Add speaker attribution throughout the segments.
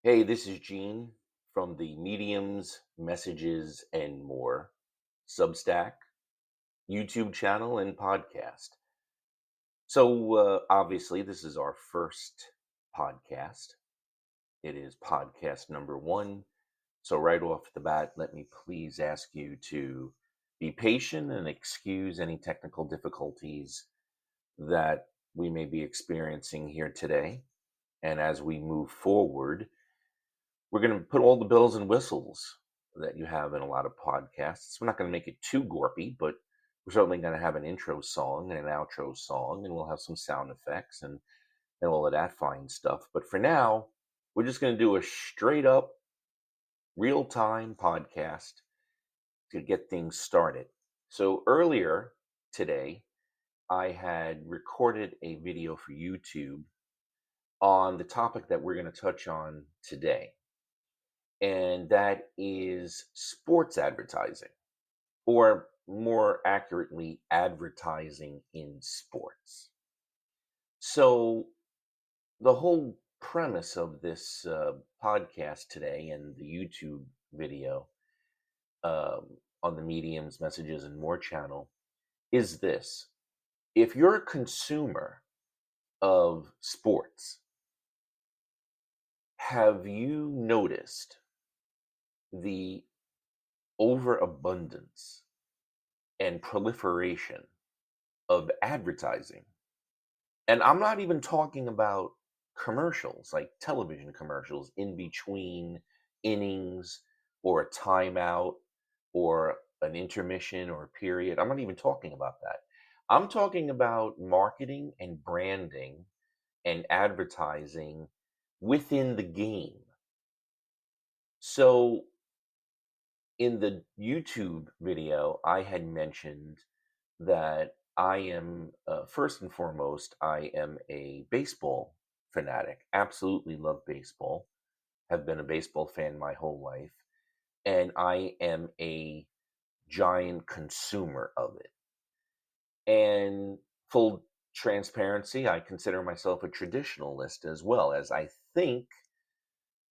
Speaker 1: Hey, this is Gene from the Mediums, Messages, and More Substack, YouTube channel, and podcast. Obviously, this is our first podcast. It is podcast number one. So, right off the bat, let me please ask you to be patient and excuse any technical difficulties that we may be experiencing here today. And as we move forward, we're going to put all the bells and whistles that you have in a lot of podcasts. We're not going to make it too gorpy, but we're certainly going to have an intro song and an outro song, and we'll have some sound effects and all of that fine stuff. But for now, we're just going to do a straight up, real time podcast to get things started. So earlier today, I had recorded a video for YouTube on the topic that we're going to touch on today, and that is sports advertising, or more accurately, advertising in sports. So, the whole premise of this podcast today and the YouTube video on the Mediums, Messages, and More channel is this. If you're a consumer of sports, have you noticed the overabundance and proliferation of advertising? And I'm not even talking about commercials, like television commercials in between innings or a timeout or an intermission or a period. I'm not even talking about that. I'm talking about marketing and branding and advertising within the game. So in the YouTube video, I had mentioned that I am, first and foremost, I am a baseball fanatic. Absolutely love baseball. Have been a baseball fan my whole life. And I am a giant consumer of it. And full transparency, I consider myself a traditionalist as well, as I think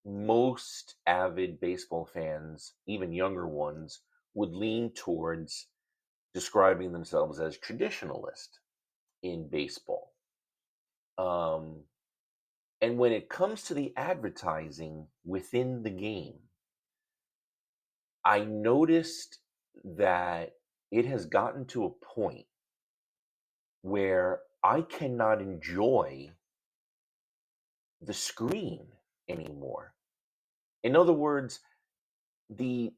Speaker 1: most avid baseball fans, even younger ones, would lean towards describing themselves as traditionalist in baseball. Um, and when it comes to the advertising within the game, I noticed that it has gotten to a point where I cannot enjoy the screen anymore. In other words, the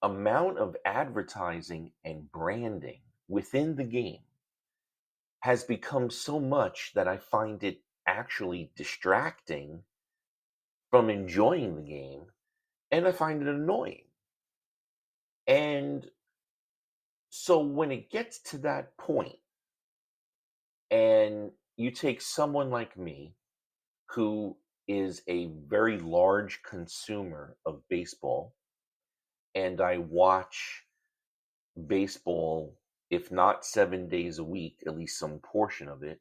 Speaker 1: amount of advertising and branding within the game has become so much that I find it actually distracting from enjoying the game, and I find it annoying. And so when it gets to that point, and you take someone like me who is a very large consumer of baseball, and I watch baseball, if not 7 days a week, at least some portion of it,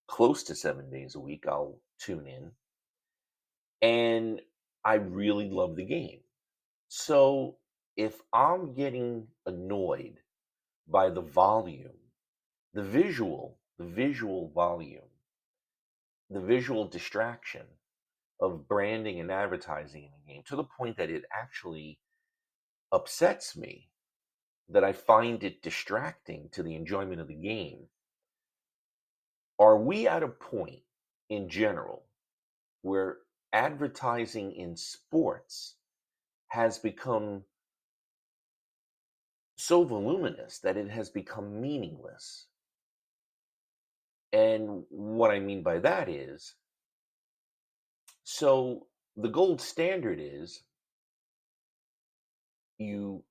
Speaker 1: close to 7 days a week, I'll tune in. And I really love the game. So if I'm getting annoyed by the volume, the visual volume, the visual distraction of branding and advertising in the game, to the point that it actually upsets me, that I find it distracting to the enjoyment of the game, are we at a point in general where advertising in sports has become so voluminous that it has become meaningless? And what I mean by that is, so the gold standard is you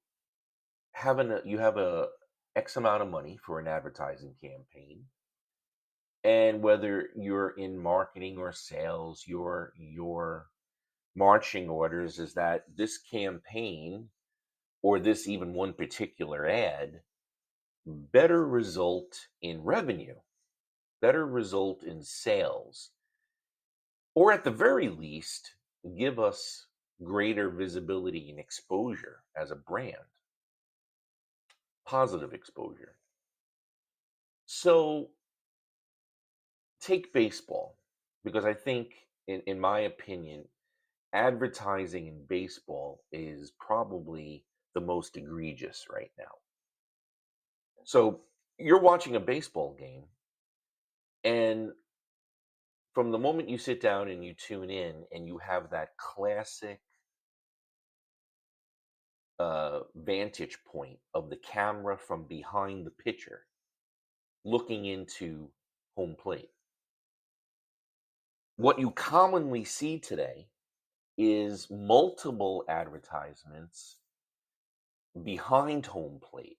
Speaker 1: you have a X amount of money for an advertising campaign, and whether you're in marketing or sales, your marching orders is that this campaign, or this even one particular ad, better result in revenue, better result in sales, or at the very least give us greater visibility and exposure as a brand, positive exposure. So take baseball, because I think, in my opinion, advertising in baseball is probably the most egregious right now. So you're watching a baseball game, and from the moment you sit down and you tune in, and you have that classic vantage point of the camera from behind the pitcher looking into home plate. What you commonly see today is multiple advertisements behind home plate.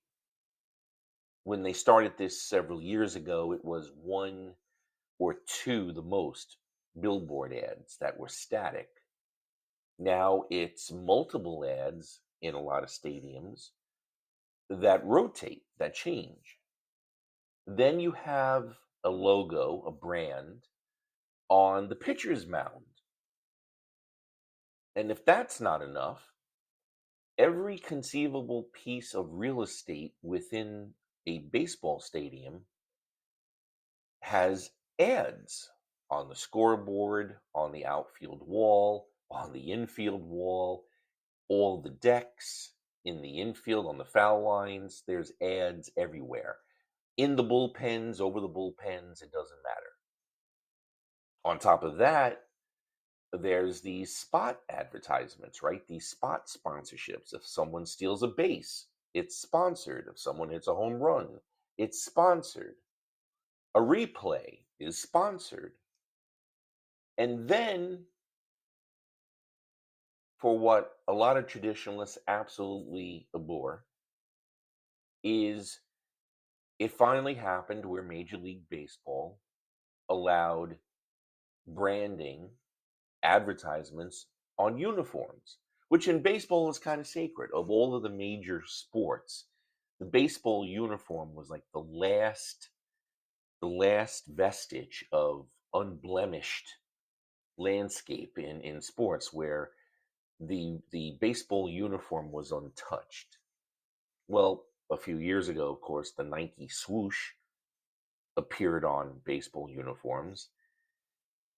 Speaker 1: When they started this several years ago, it was one or two, the most, billboard ads that were static. Now it's multiple ads in a lot of stadiums that rotate, that change. Then you have a logo, a brand on the pitcher's mound. And if that's not enough, every conceivable piece of real estate within a baseball stadium has ads on the scoreboard, on the outfield wall, on the infield wall, all the decks in the infield, on the foul lines. There's ads everywhere. In the bullpens, over the bullpens, it doesn't matter. On top of that, there's these spot advertisements, right? These spot sponsorships. If someone steals a base, it's sponsored. If someone hits a home run, it's sponsored. A replay is sponsored. And then, for what a lot of traditionalists absolutely abhor, is it finally happened where Major League Baseball allowed branding advertisements on uniforms, which in baseball is kind of sacred. Of all of the major sports, the baseball uniform was like the last vestige of unblemished landscape in sports, where the baseball uniform was untouched. Well, a few years ago, of course, the Nike swoosh appeared on baseball uniforms,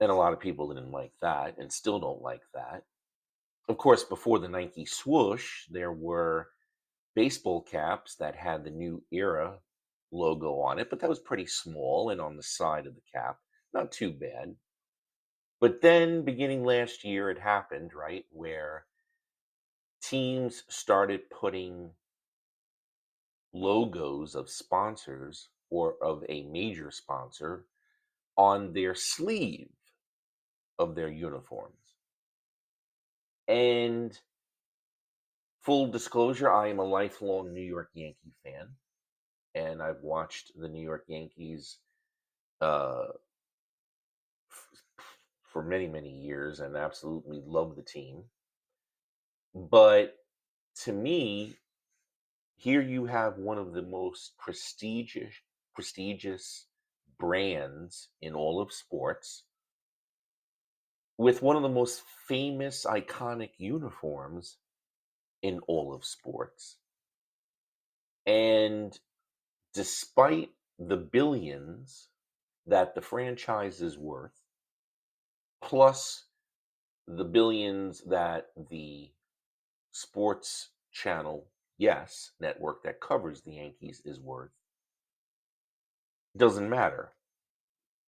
Speaker 1: and a lot of people didn't like that and still don't like that. Of course, before the Nike swoosh, there were baseball caps that had the New Era logo on it, but that was pretty small and on the side of the cap. Not too bad. But then, beginning last year, it happened, right, where teams started putting logos of sponsors or of a major sponsor on their sleeve of their uniforms. And full disclosure, I am a lifelong New York Yankee fan, and I've watched the New York Yankees uh, f- for many, many years and absolutely love the team. But to me, here you have one of the most prestigious brands in all of sports, with one of the most famous, iconic uniforms in all of sports. And despite the billions that the franchise is worth, plus the billions that the sports channel, yes, network that covers the Yankees is worth, doesn't matter.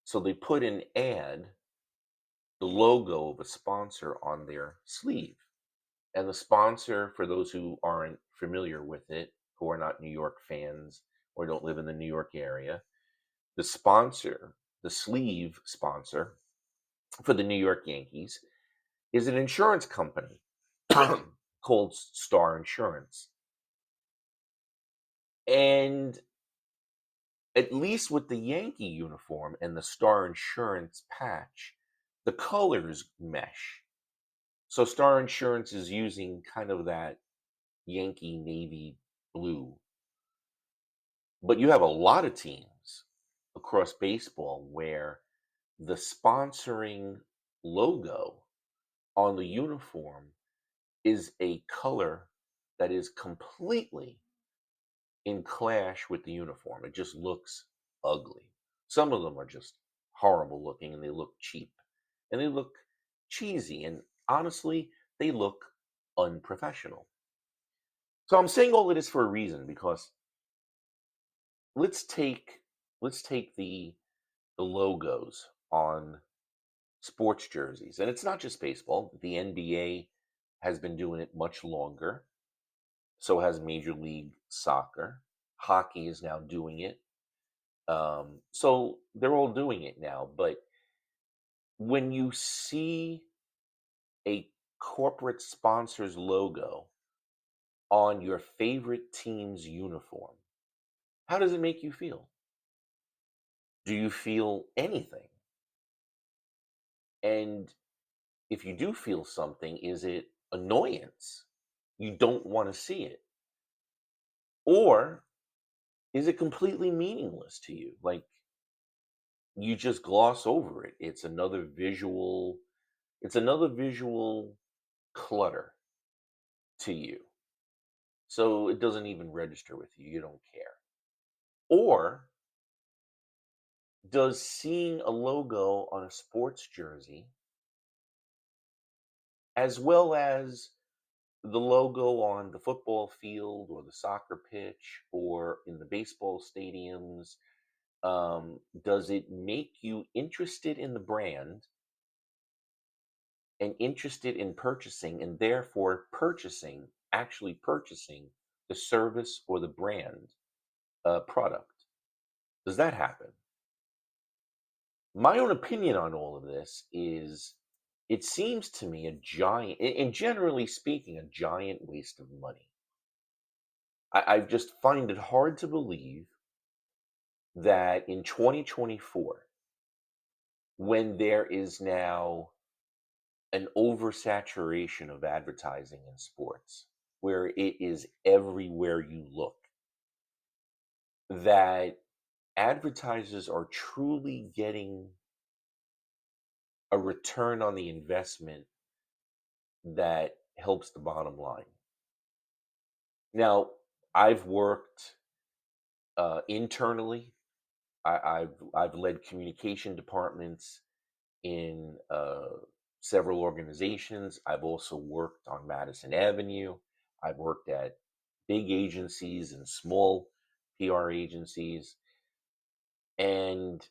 Speaker 1: So they put an ad, the logo of a sponsor on their sleeve. And the sponsor, for those who aren't familiar with it, who are not New York fans or don't live in the New York area, the sponsor, the sleeve sponsor for the New York Yankees, is an insurance company called Star Insurance. And at least with the Yankee uniform and the Star Insurance patch, the colors mesh. So Star Insurance is using kind of that Yankee navy blue. But you have a lot of teams across baseball where the sponsoring logo on the uniform is a color that is completely in clash with the uniform. It just looks ugly. Some of them are just horrible looking and they look cheap and they look cheesy and honestly, they look unprofessional. So I'm saying all of this for a reason because let's take let's take the logos on sports jerseys. And it's not just baseball. The NBA has been doing it much longer. So has Major League Soccer. Hockey is now doing it. So they're all doing it now. But when you see a corporate sponsor's logo on your favorite team's uniform, how does it make you feel? Do you feel anything? And if you do feel something, is it annoyance? You don't want to see it. Or is it completely meaningless to you? Like you just gloss over it. It's another visual clutter to you. So it doesn't even register with you. You don't care. Or does seeing a logo on a sports jersey, as well as the logo on the football field or the soccer pitch or in the baseball stadiums, does it make you interested in the brand and interested in purchasing and therefore actually purchasing the service or the brand product? Does that happen? My own opinion on all of this is it seems to me a giant, and generally speaking, a giant waste of money. I just find it hard to believe that in 2024, when there is now an oversaturation of advertising in sports, where it is everywhere you look, that advertisers are truly getting a return on the investment that helps the bottom line. Now, I've worked internally. I've led communication departments in several organizations. I've also worked on Madison Avenue. I've worked at big agencies and small PR agencies. And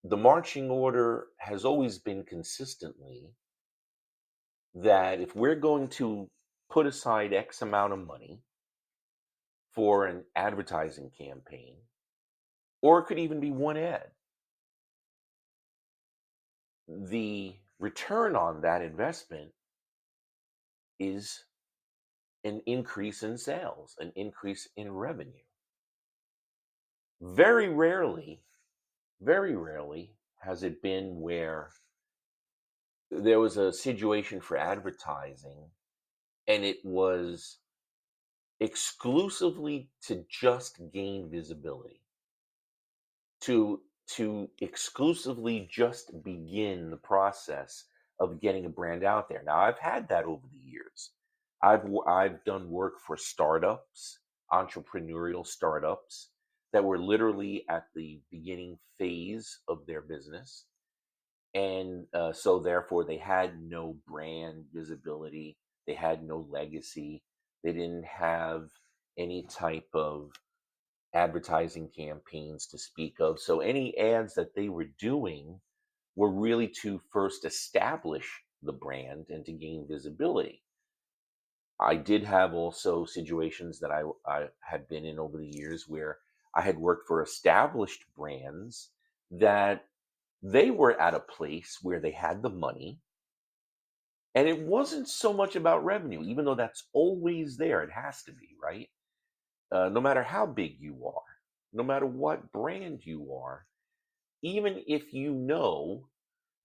Speaker 1: the marching order has always been consistently that if we're going to put aside X amount of money for an advertising campaign, or it could even be one ad, the return on that investment is an increase in sales, an increase in revenue. Very rarely, very rarely has it been where there was a situation for advertising and it was exclusively to just gain visibility, to exclusively just begin the process of getting a brand out there. Now, I've had that over the years. I've done work for startups, entrepreneurial startups that were literally at the beginning phase of their business, and so therefore they had no brand visibility, they had no legacy, they didn't have any type of advertising campaigns to speak of. So any ads that they were doing were really to first establish the brand and to gain visibility. I did have also situations that I had been in over the years where I had worked for established brands that they were at a place where they had the money and it wasn't so much about revenue, even though that's always there. It has to be, right? No matter how big you are, no matter what brand you are, even if you know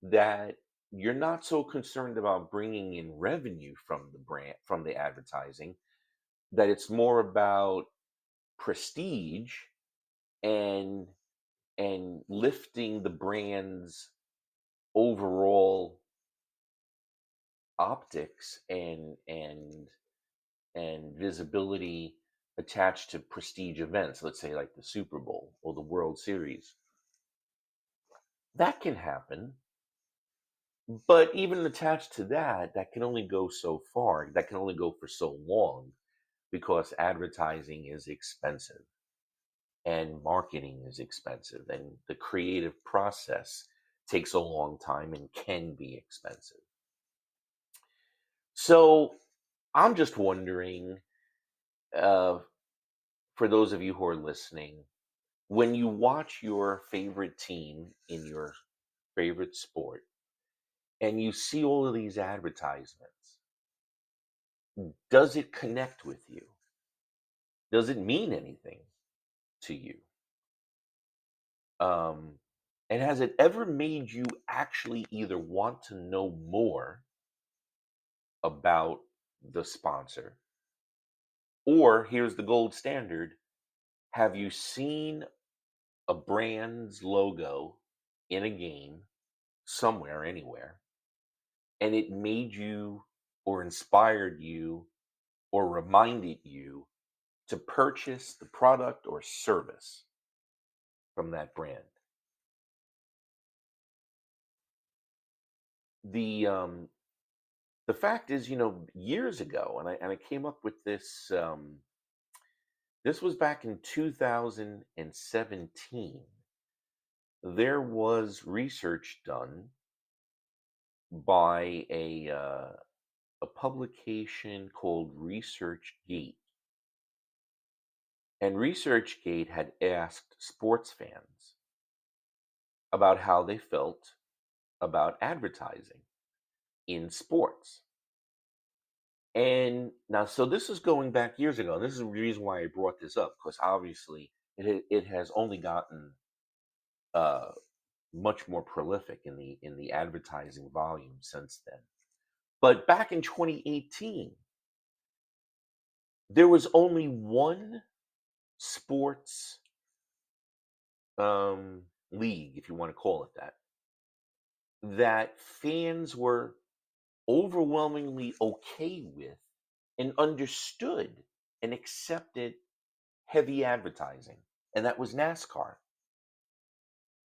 Speaker 1: that you're not so concerned about bringing in revenue from the brand, from the advertising, that it's more about prestige and lifting the brand's overall optics and visibility attached to prestige events, let's say like the Super Bowl or the World Series. That can happen, but even attached to that, that can only go so far. That can only go for so long because advertising is expensive and marketing is expensive and the creative process takes a long time and can be expensive. So I'm just wondering, uh, for those of you who are listening, when you watch your favorite team in your favorite sport and you see all of these advertisements, does it connect with you? Does it mean anything to you? Um, and has it ever made you actually either want to know more about the sponsor, or here's the gold standard, have you seen a brand's logo in a game somewhere, anywhere, and it made you or inspired you or reminded you to purchase the product or service from that brand? The fact is, years ago, and I came up with this. This was back in 2017. There was research done by a publication called ResearchGate, and ResearchGate had asked sports fans about how they felt about advertising in sports. And now, so this is going back years ago. And this is the reason why I brought this up, because obviously it has only gotten uh, much more prolific in the advertising volume since then. But back in 2018, there was only one sports league, if you want to call it that, that fans were overwhelmingly okay with and understood and accepted heavy advertising, and that was NASCAR.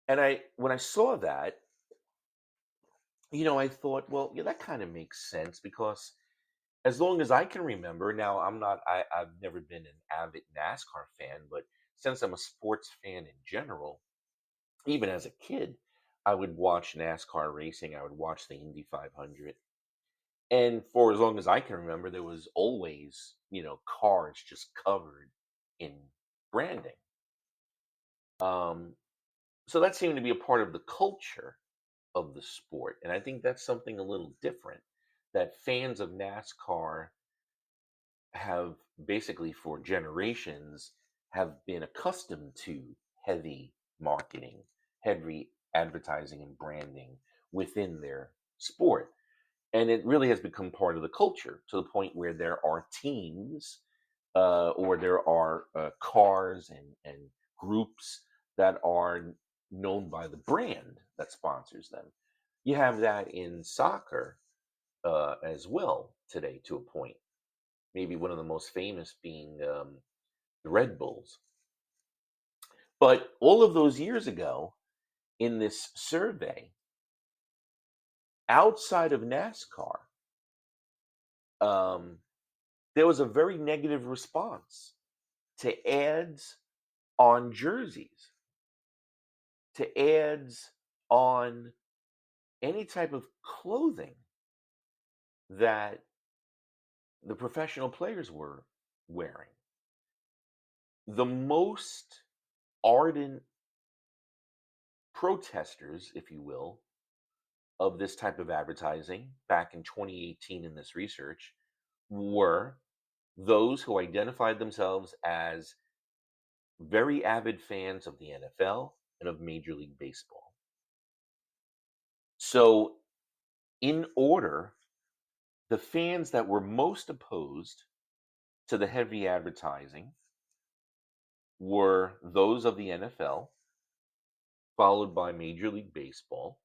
Speaker 1: And when I saw that, I thought, well, yeah, that kind of makes sense because as long as I can remember, now I've never been an avid NASCAR fan, but since I'm a sports fan in general, even as a kid, I would watch NASCAR racing. I would watch the Indy 500. And for as long as I can remember, there was always, cars just covered in branding. Um, so that seemed to be a part of the culture of the sport. And I think that's something a little different that fans of NASCAR have basically for generations have been accustomed to heavy marketing, heavy advertising and branding within their sport. And it really has become part of the culture to the point where there are teams, or there are cars and groups that are known by the brand that sponsors them. You have that in soccer as well today, to a point. Maybe one of the most famous being the Red Bulls. But all of those years ago, in this survey, outside of NASCAR, um, there was a very negative response to ads on jerseys, to ads on any type of clothing that the professional players were wearing. The most ardent protesters, if you will, of this type of advertising back in 2018 in this research were those who identified themselves as very avid fans of the NFL and of Major League Baseball. So, in order, the fans that were most opposed to the heavy advertising were those of the NFL, followed by Major League Baseball,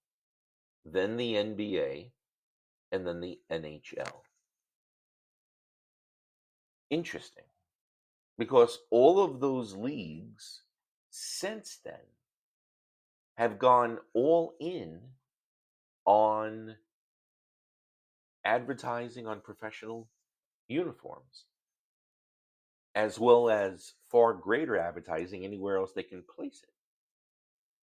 Speaker 1: then the NBA, and then the NHL. Interesting, because all of those leagues since then have gone all in on advertising on professional uniforms, as well as far greater advertising anywhere else they can place it.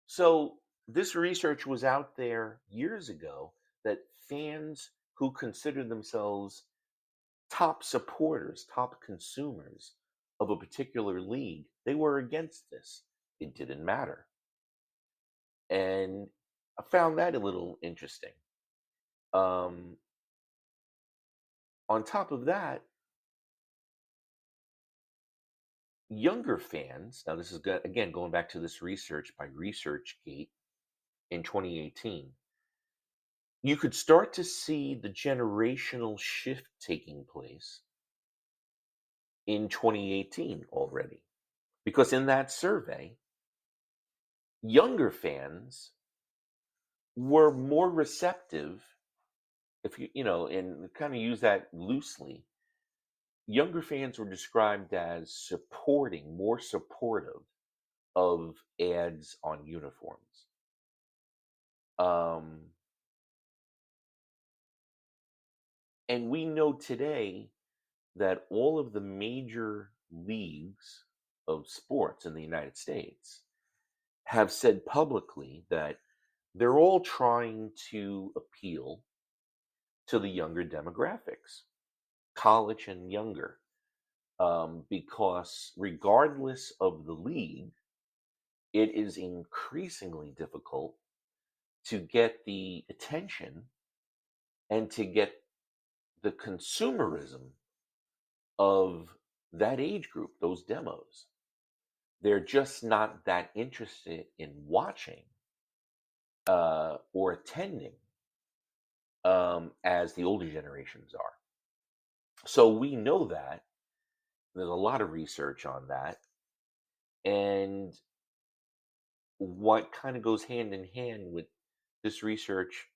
Speaker 1: So, this research was out there years ago that fans who consider themselves top supporters, top consumers of a particular league, they were against this. It didn't matter. And I found that a little interesting. Um, on top of that, younger fans, now this is again going back to this research by ResearchGate in 2018, you could start to see the generational shift taking place in 2018 already. Because in that survey, younger fans were more receptive, if and kind of use that loosely. Younger fans were described as more supportive of ads on uniforms. Um, and we know today that all of the major leagues of sports in the United States have said publicly that they're all trying to appeal to the younger demographics, college and younger, because regardless of the league, it is increasingly difficult to get the attention and to get the consumerism of that age group, those demos. They're just not that interested in watching or attending as the older generations are. So we know that there's a lot of research on that. And what kind of goes hand in hand with this research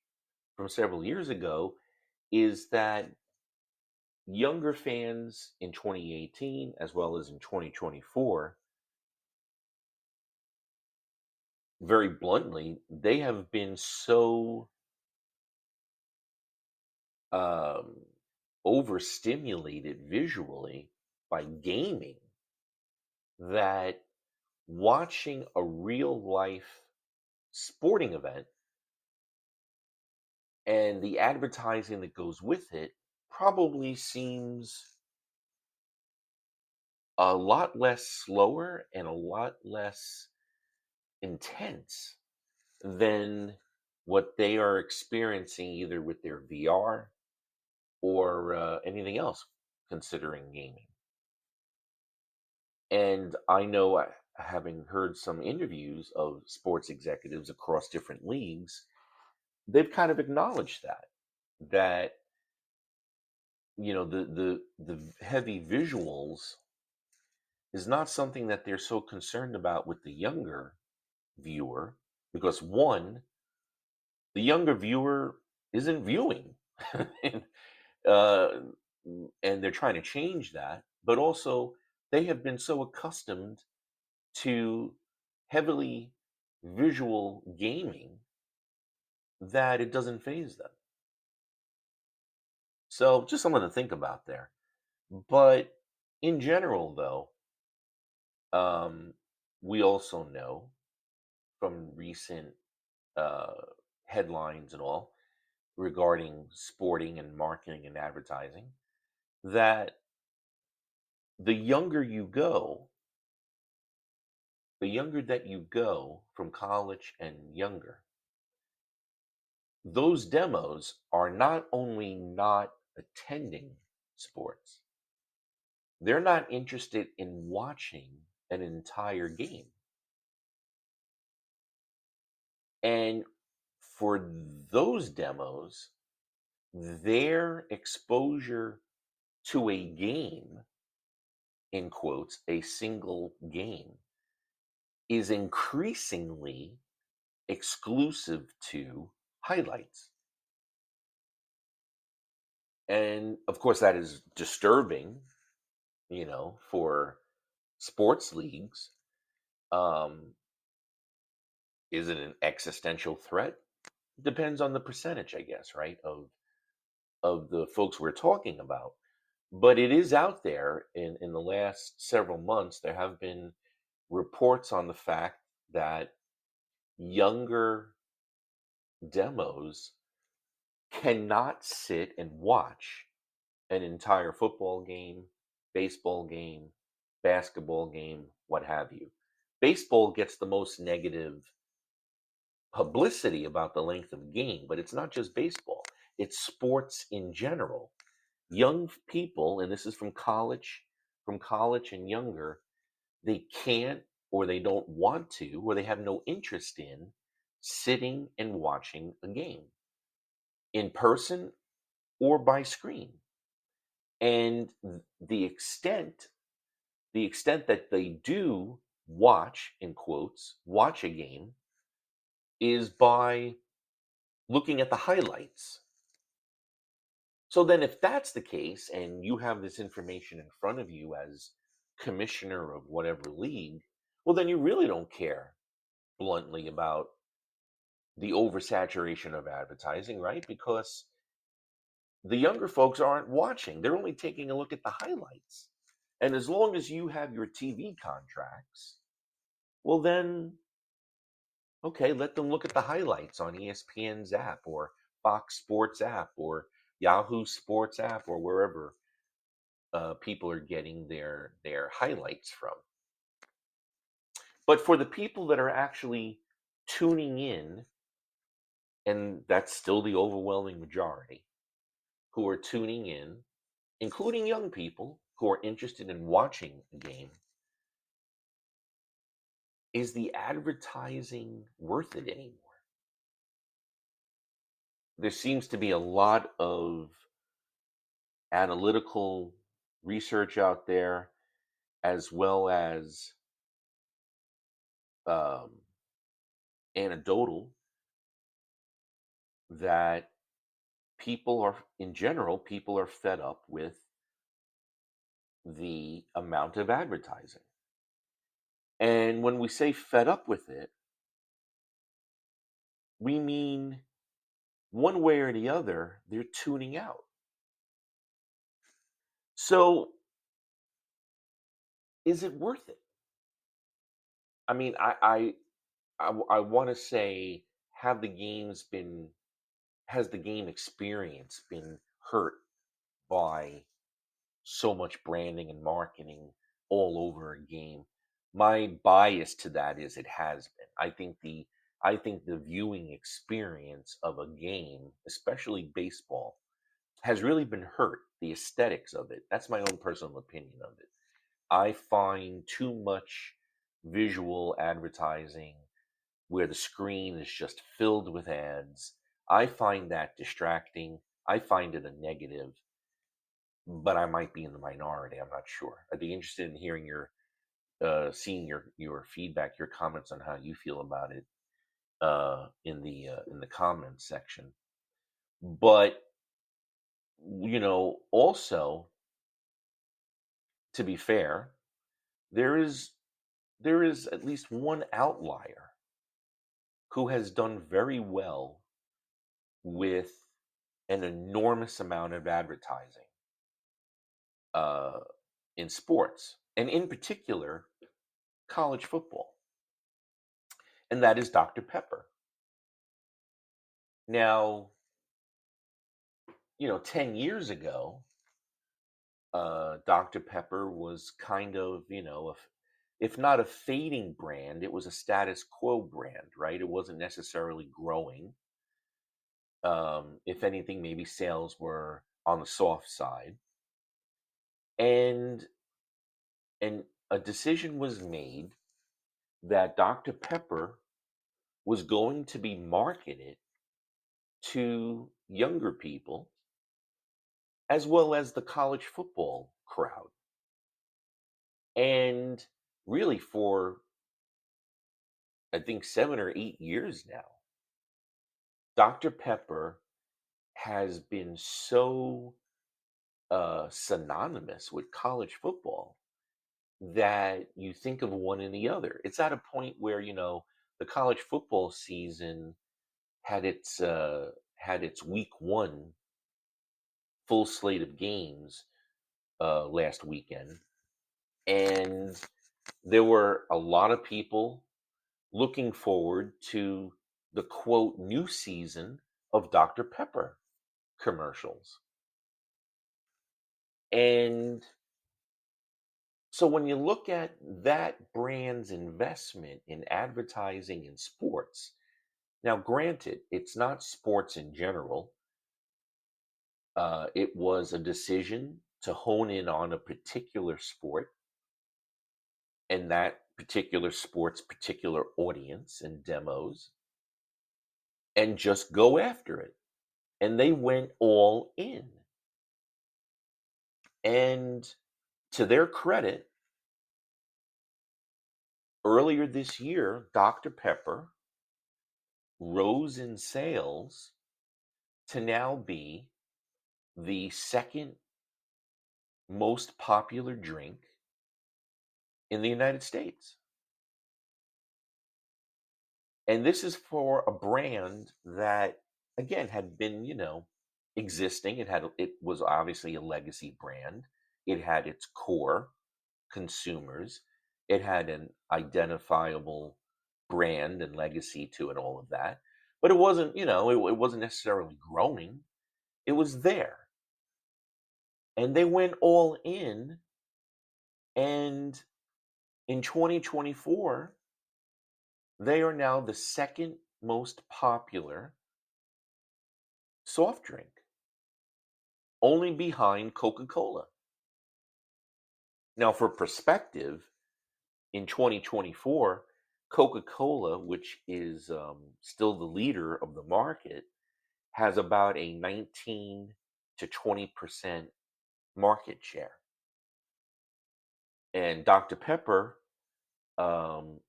Speaker 1: from several years ago is that younger fans in 2018 as well as in 2024, very bluntly, they have been so um, overstimulated visually by gaming that watching a real life sporting event and the advertising that goes with it probably seems a lot less slower and a lot less intense than what they are experiencing either with their VR or anything else considering gaming. And I know, having heard some interviews of sports executives across different leagues, they've kind of acknowledged that the heavy visuals is not something that they're so concerned about with the younger viewer, because one, the younger viewer isn't viewing. and, uh, and they're trying to change that, but also they have been so accustomed to heavily visual gaming that it doesn't phase them. So just something to think about there. But in general, though, um, we also know from recent uh, headlines and all regarding sporting and marketing and advertising that the younger you go, the younger that you go from college and younger, those demos are not only not attending sports, they're not interested in watching an entire game. And for those demos, their exposure to a game, in quotes, a single game, is increasingly exclusive to highlights. And of course, that is disturbing, for sports leagues. Um, is it an existential threat? Depends on the percentage, I guess, right? Of the folks we're talking about. But it is out there in the last several months. There have been reports on the fact that younger demos cannot sit and watch an entire football game, baseball game, basketball game, what have you. Baseball gets the most negative publicity about the length of game, but it's not just baseball, it's sports in general. Young people, and this is from college and younger, they can't, or they don't want to, or they have no interest in sitting and watching a game in person or by screen. And the extent that they do watch, in quotes, watch a game is by looking at the highlights. So then, if that's the case, and you have this information in front of you as commissioner of whatever league, well, then you really don't care, bluntly, about the oversaturation of advertising, right? Because the younger folks aren't watching, they're only taking a look at the highlights. And as long as you have your TV contracts, well, then, okay, let them look at the highlights on ESPN's app or Fox Sports app or Yahoo Sports app or wherever people are getting their highlights from. But for the people that are actually tuning in, and that's still the overwhelming majority who are tuning in, including young people who are interested in watching a game, is the advertising worth it anymore? There seems to be a lot of analytical research out there, as well as um, anecdotal, that in general, people are fed up with the amount of advertising. And when we say fed up with it, we mean one way or the other, they're tuning out. So is it worth it? I mean, I want to say, have the games been, has the game experience been hurt by so much branding and marketing all over a game? My bias to that is it has been. I think the viewing experience of a game, especially baseball, has really been hurt. The aesthetics of it. That's my own personal opinion of it. I find too much visual advertising where the screen is just filled with ads. I find that distracting. I find it a negative, but I might be in the minority. I'm not sure. I'd be interested in hearing seeing your feedback, your comments on how you feel about it in the comments section. But also, to be fair, there is there is at least one outlier who has done very well with an enormous amount of advertising uh, in sports, and in particular, college football, and that is Dr. Pepper. Now, 10 years ago, Dr. Pepper was kind of, if not a fading brand, it was a status quo brand, right? It wasn't necessarily growing. If anything, maybe sales were on the soft side. And and a decision was made that Dr. Pepper was going to be marketed to younger people as well as the college football crowd. And really, for I think 7 or 8 years now, Dr. Pepper has been so synonymous with college football that you think of one and the other. It's at a point where, the college football season had its week 1 full slate of games last weekend, and there were a lot of people looking forward to the quote new season of Dr. Pepper commercials. And so when you look at that brand's investment in advertising in sports, now granted, it's not sports in general. It was a decision to hone in on a particular sport and that particular sport's particular audience and demos and just go after it. And they went all in. And to their credit, earlier this year, Dr. Pepper rose in sales to now be the second most popular drink in the United States. And this is for a brand that, again, had been, existing. It was obviously a legacy brand. It had its core consumers. It had an identifiable brand and legacy to it, all of that. But it wasn't, it wasn't necessarily growing. It was there. And they went all in. And in 2024, they are now the second most popular soft drink, only behind Coca-Cola. Now, for perspective, in 2024, Coca-Cola, which is still the leader of the market, has about a 19 to 20% market share. And Dr. Pepper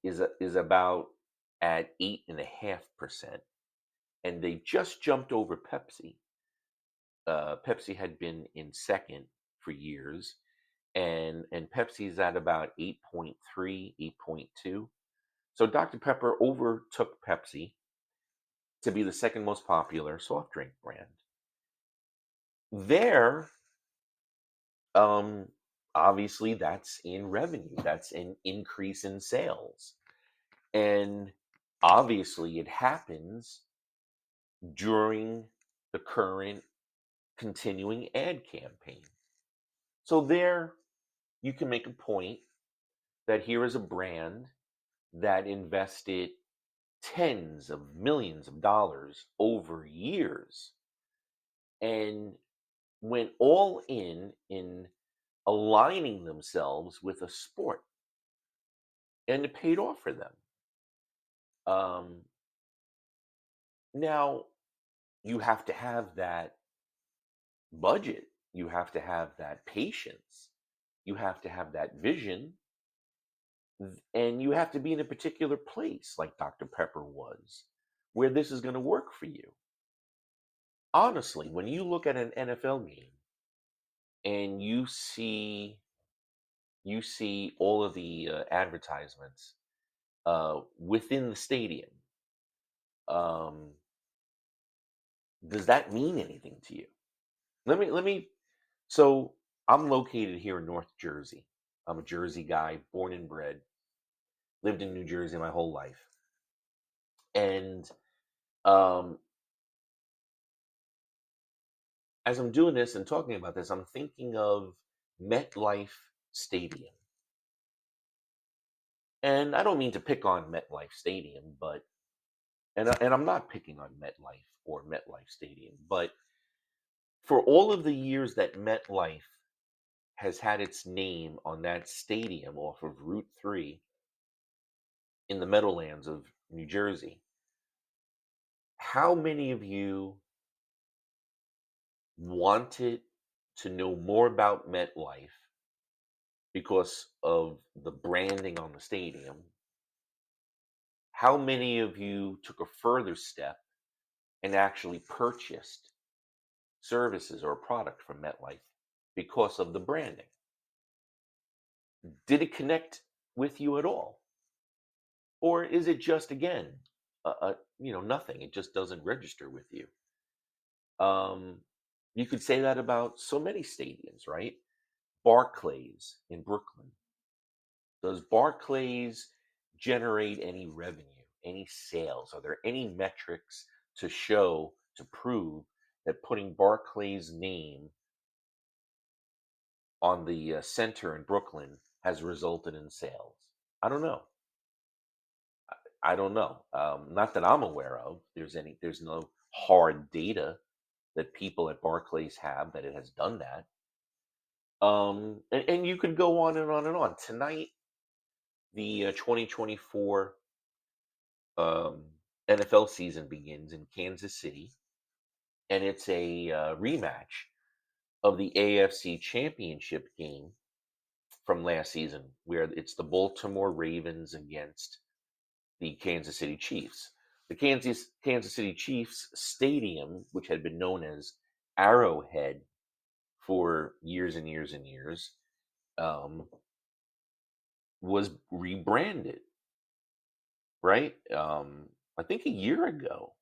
Speaker 1: is about at 8.5%. And they just jumped over Pepsi. Pepsi had been in second for years, and Pepsi's at about 8.3, 8.2. So Dr. Pepper overtook Pepsi to be the second most popular soft drink brand. There, um, obviously, that's in revenue. That's an increase in sales, and obviously, it happens during the current continuing ad campaign. So there, you can make a point that here is a brand that invested tens of millions of dollars over years and went all in aligning themselves with a sport, and it paid off for them. um, Now you have to have that budget, you have to have that patience, you have to have that vision, and you have to be in a particular place like Dr. Pepper was, where this is going to work for you. Honestly, when you look at an NFL game and you see all of the advertisements within the stadium, um, does that mean anything to you? Let me. So I'm located here in North Jersey. I'm a Jersey guy, born and bred, lived in New Jersey my whole life, and um, as I'm doing this and talking about this, I'm thinking of MetLife Stadium. And I don't mean to pick on MetLife Stadium, but and I'm not picking on MetLife or MetLife Stadium, but for all of the years that MetLife has had its name on that stadium off of Route 3 in the Meadowlands of New Jersey, how many of you wanted to know more about MetLife because of the branding on the stadium? How many of you took a further step and actually purchased services or a product from MetLife? because of the branding. Did it connect with you at all? Or is it just, again, nothing? It just doesn't register with you. Um, you could say that about so many stadiums, right? Barclays in Brooklyn. Does Barclays generate any revenue, any sales? Are there any metrics to show, to prove that putting Barclays' name on the center in Brooklyn has resulted in sales? I don't know. I don't know. Not that I'm aware of. There's no hard data that people at Barclays have that it has done that. And you could go on and on and on. Tonight, the 2024 um, NFL season begins in Kansas City, and it's a rematch of the AFC Championship game from last season, where it's the Baltimore Ravens against the Kansas City Chiefs. The Kansas City Chiefs stadium, which had been known as Arrowhead for years and years and years, um, was rebranded. Right? I think a year ago.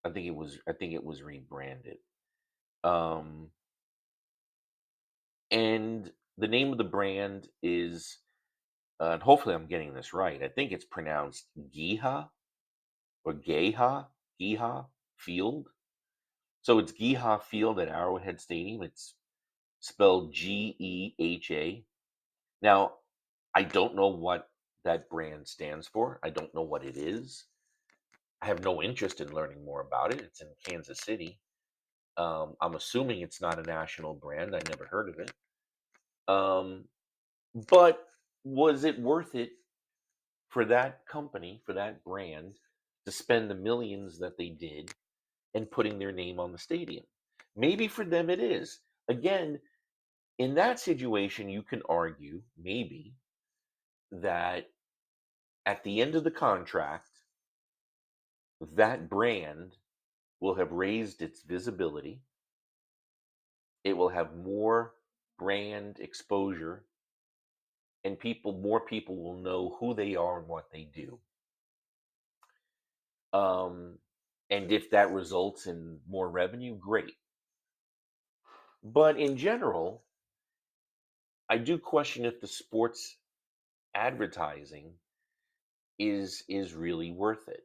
Speaker 1: I think it was rebranded. Um, and the name of the brand is, and hopefully I'm getting this right. I think it's pronounced Giha or Giha Field. So it's Giha Field at Arrowhead Stadium. It's spelled Geha. Now, I don't know what that brand stands for. I don't know what it is. I have no interest in learning more about it. It's in Kansas City. I'm assuming it's not a national brand. I never heard of it. Um, but was it worth it for that company, for that brand, to spend the millions that they did and putting their name on the stadium? Maybe for them it is. Again, in that situation, you can argue maybe that at the end of the contract, that brand will have raised its visibility. It will have more brand exposure, and more people will know who they are and what they do. Um, and if that results in more revenue, great. But in general, I do question if the sports advertising is really worth it.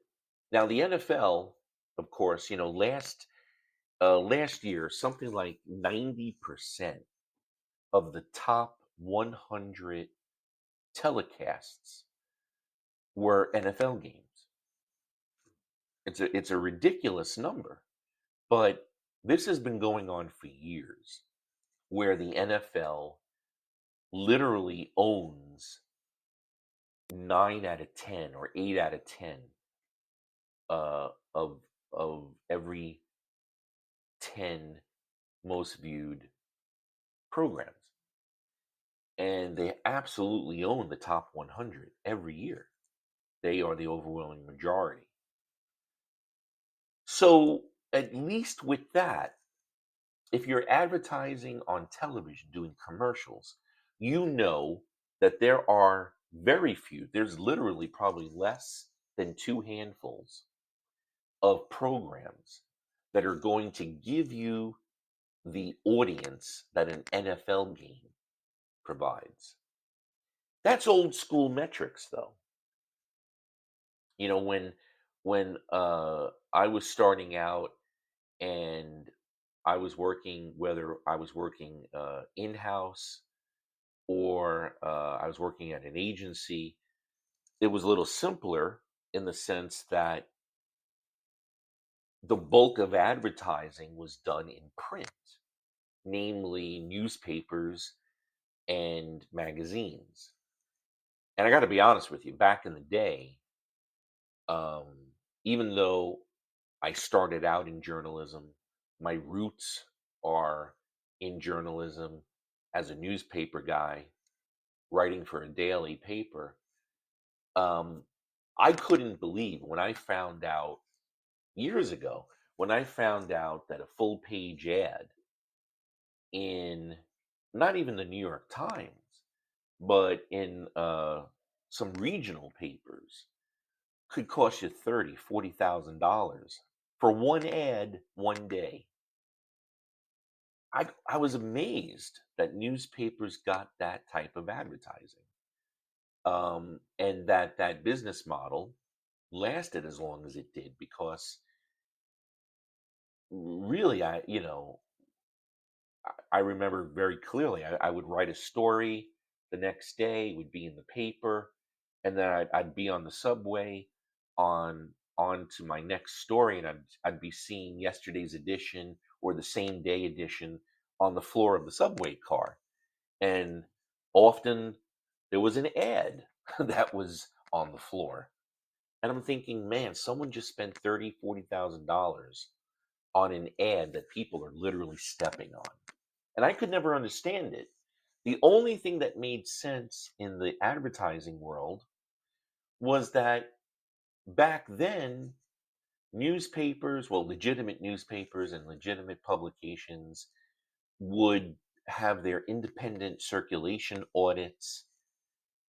Speaker 1: Now, the NFL, of course, last year, something like 90% of the top 100 telecasts were NFL games. It's a ridiculous number, but this has been going on for years, where the NFL literally owns 9 out of 10 or 8 out of 10 uh, of every 10 most viewed programs, and they absolutely own the top 100 every year. They are the overwhelming majority. So at least with that, if you're advertising on television, doing commercials, you know that there are very few, there's literally probably less than two handfuls of programs that are going to give you the audience that an NFL game provides. That's old school metrics, though. When I was starting out and I was working, whether I was working in house or I was working at an agency, it was a little simpler in the sense that the bulk of advertising was done in print, namely newspapers and magazines. And I got to be honest with you, back in the day, um, even though I started out in journalism, my roots are in journalism as a newspaper guy writing for a daily paper. Um, I couldn't believe when I found out years ago, when I found out that a full page ad in not even the New York Times, but in some regional papers, could cost you 30, $40,000 for one ad one day. I was amazed that newspapers got that type of advertising, and that that business model lasted as long as it did because really, I remember very clearly. I would write a story the next day, it would be in the paper, and then I'd be on the subway on to my next story, and I'd be seeing yesterday's edition or the same day edition on the floor of the subway car, and often there was an ad that was on the floor, and I'm thinking, man, someone just spent 30, $40,000 on an ad that people are literally stepping on. And I could never understand it. The only thing that made sense in the advertising world was that back then, newspapers, well, legitimate newspapers and legitimate publications would have their independent circulation audits.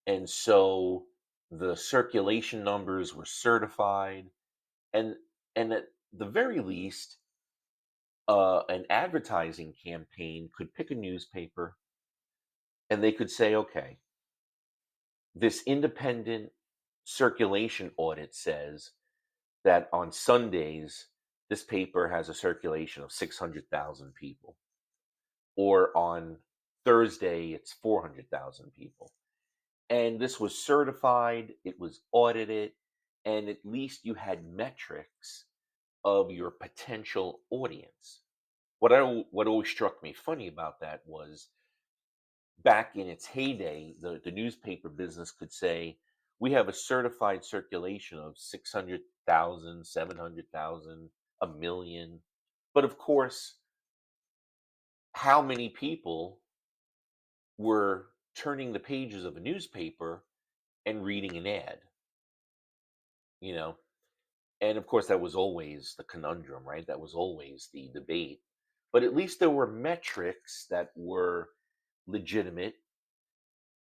Speaker 1: And so the circulation numbers were certified. And, and at the very least, an advertising campaign could pick a newspaper and they could say, okay, this independent circulation audit says that on Sundays, this paper has a circulation of 600,000 people, or on Thursday, it's 400,000 people. And this was certified, it was audited, and at least you had metrics of your potential audience. What always struck me funny about that was back in its heyday, the newspaper business could say, we have a certified circulation of 600,000, 700,000, a million. But of course, how many people were turning the pages of a newspaper and reading an ad, you know? And of course, that was always the conundrum, right? That was always the debate. But at least there were metrics that were legitimate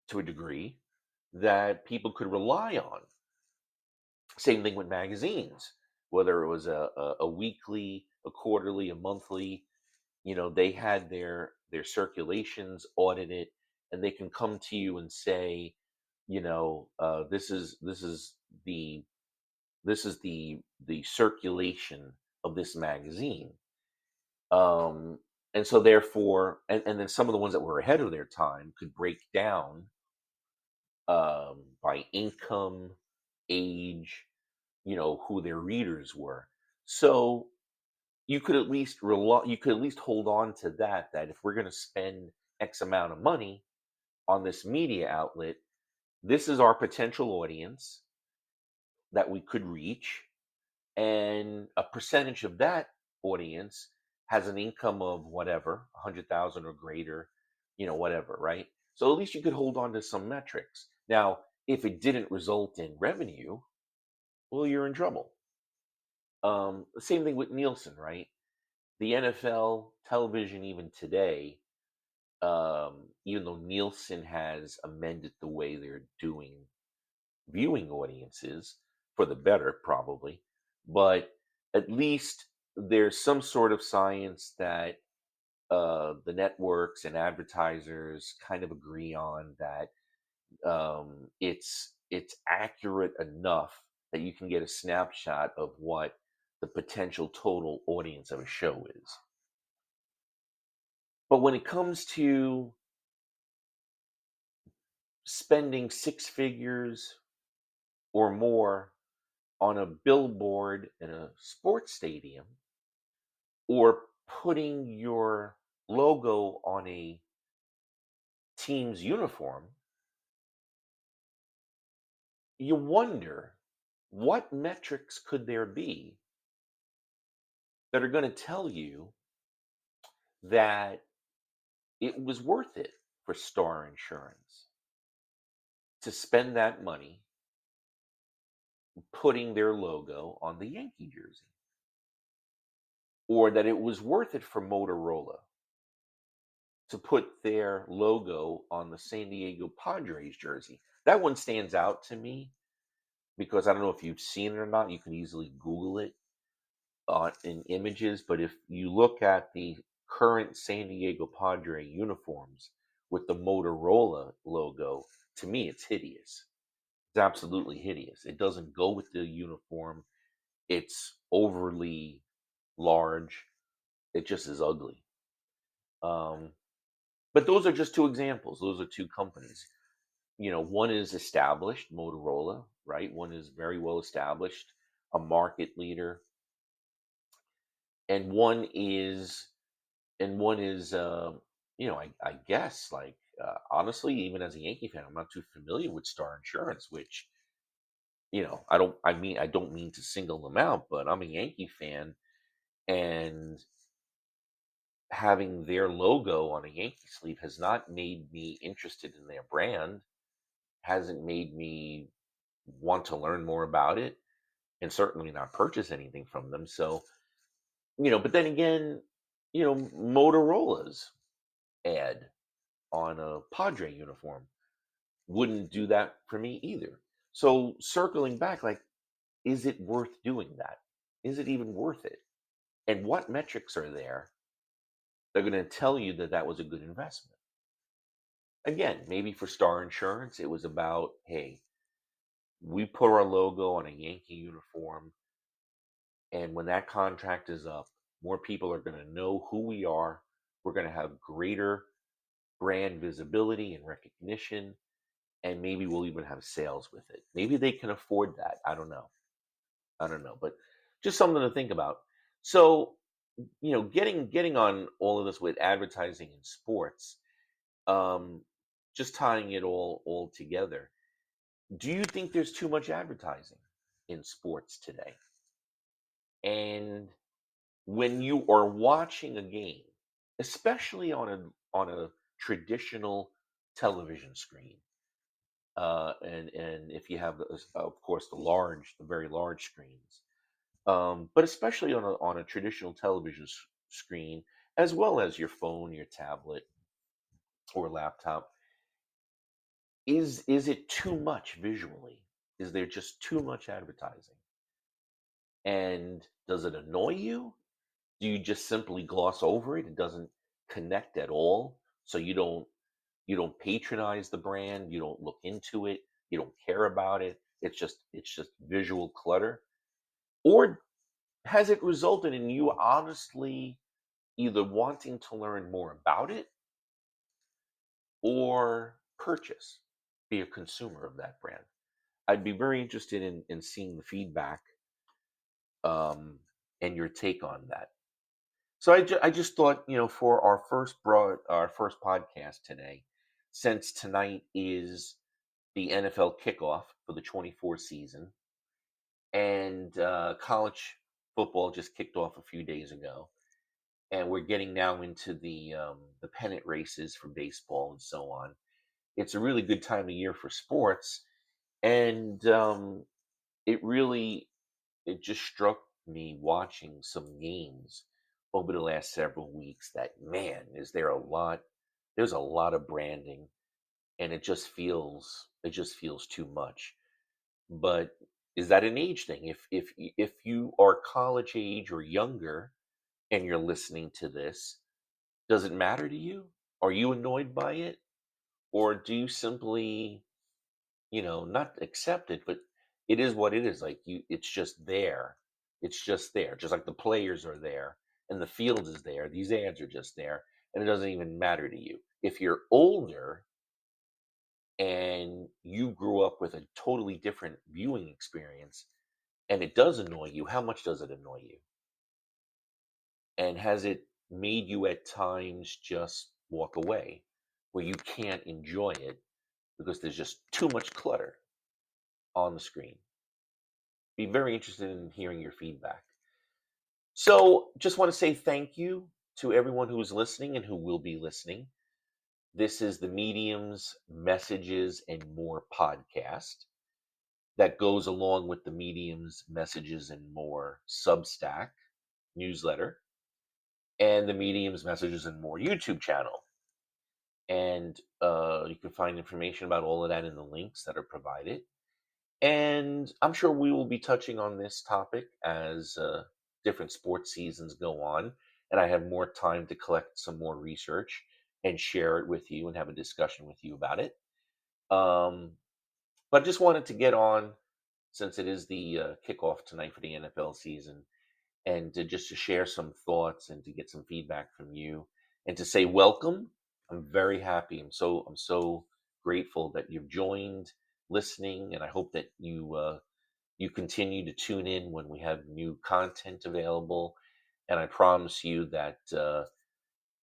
Speaker 1: to a degree that people could rely on. Same thing with magazines, whether it was a weekly, a quarterly, a monthly. They had their circulations audited, and they can come to you and say, the this is the circulation of this magazine. And so therefore, and then some of the ones that were ahead of their time could break down by income, age, who their readers were. So you could at least hold on to that if we're going to spend X amount of money on this media outlet, this is our potential audience that we could reach, and a percentage of that audience has an income of whatever, 100,000 or greater, whatever, right? So at least you could hold on to some metrics. Now, if it didn't result in revenue, well, you're in trouble. The same thing with Nielsen, right? The NFL television, even today, even though Nielsen has amended the way they're doing viewing audiences for the better, probably, but at least there's some sort of science that the networks and advertisers kind of agree on that it's accurate enough that you can get a snapshot of what the potential total audience of a show is. But when it comes to spending six figures or more on a billboard in a sports stadium, or putting your logo on a team's uniform, you wonder what metrics could there be that are going to tell you that it was worth it for Star Insurance to spend that money putting their logo on the Yankee jersey, or that it was worth it for Motorola to put their logo on the San Diego Padres jersey. That one stands out to me because I don't know if you've seen it or not. You can easily Google it in images, but if you look at the current San Diego Padre uniforms with the Motorola logo, to me, it's hideous. It's absolutely hideous. It doesn't go with the uniform. It's overly large. It just is ugly. Um, but those are just two examples. Those are two companies. One is established, Motorola, right? One is very well established, a market leader, and one is, I guess, like, honestly, even as a Yankee fan, I'm not too familiar with Star Insurance, which, I don't mean to single them out, but I'm a Yankee fan, and having their logo on a Yankee sleeve has not made me interested in their brand, hasn't made me want to learn more about it, and certainly not purchase anything from them. So, but then again, Motorola's ad on a Padre uniform wouldn't do that for me either. So, circling back, like, is it worth doing that? Is it even worth it? And what metrics are there that are going to tell you that that was a good investment? Again, maybe for Star Insurance, it was about, hey, we put our logo on a Yankee uniform, and when that contract is up, more people are going to know who we are. We're going to have greater brand visibility and recognition, and maybe we'll even have sales with it. Maybe they can afford that. I don't know. I don't know, but just something to think about. So, getting on all of this with advertising in sports, um, just tying it all together. Do you think there's too much advertising in sports today? And when you are watching a game, especially on a traditional television screen, and if you have, of course, the very large screens, but especially on a traditional television screen, as well as your phone, your tablet, or laptop, is it too much visually? Is there just too much advertising? And does it annoy you? Do you just simply gloss over it? It doesn't connect at all. So you don't patronize the brand, you don't look into it, you don't care about it. It's just visual clutter. Or has it resulted in you honestly either wanting to learn more about it or purchase, be a consumer of that brand? I'd be very interested in seeing the feedback, um, and your take on that. So I just thought, for our first podcast today, since tonight is the NFL kickoff for the 24 season, and college football just kicked off a few days ago, and we're getting now into the pennant races for baseball and so on. It's a really good time of year for sports, and it really it just struck me watching some games over the last several weeks that, man, there's a lot of branding, and it just feels too much. But is that an age thing? If you are college age or younger and you're listening to this, does it matter to you? Are you annoyed by it? Or do you simply, not accept it, but it is what it is. Like, it's just there. It's just there. Just like the players are there and the field is there. These ads are just there, and it doesn't even matter to you. If you're older and you grew up with a totally different viewing experience and it does annoy you, how much does it annoy you? And has it made you at times just walk away where you can't enjoy it because there's just too much clutter on the screen? Be very interested in hearing your feedback. So, just want to say thank you to everyone who's listening and who will be listening. This is the Medium's Messages and More podcast that goes along with the Medium's Messages and More Substack newsletter and the Medium's Messages and More YouTube channel. And you can find information about all of that in the links that are provided. And I'm sure we will be touching on this topic as different sports seasons go on, and I have more time to collect some more research and share it with you and have a discussion with you about it. Um, but just wanted to get on, since it is the kickoff tonight for the NFL season, and to share some thoughts and to get some feedback from you, and to say welcome. I'm very happy. I'm so grateful that you've joined, listening, and I hope that you continue to tune in when we have new content available. And I promise you that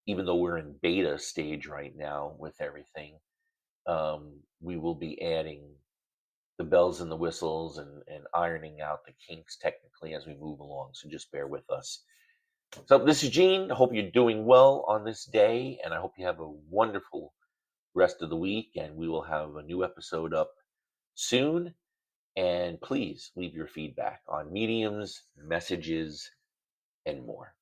Speaker 1: even though we're in beta stage right now with everything, we will be adding the bells and the whistles, and ironing out the kinks technically as we move along. So just bear with us. So this is Gene. I hope you're doing well on this day, and I hope you have a wonderful rest of the week. And we will have a new episode up soon. And please leave your feedback on mediums, messages, and more.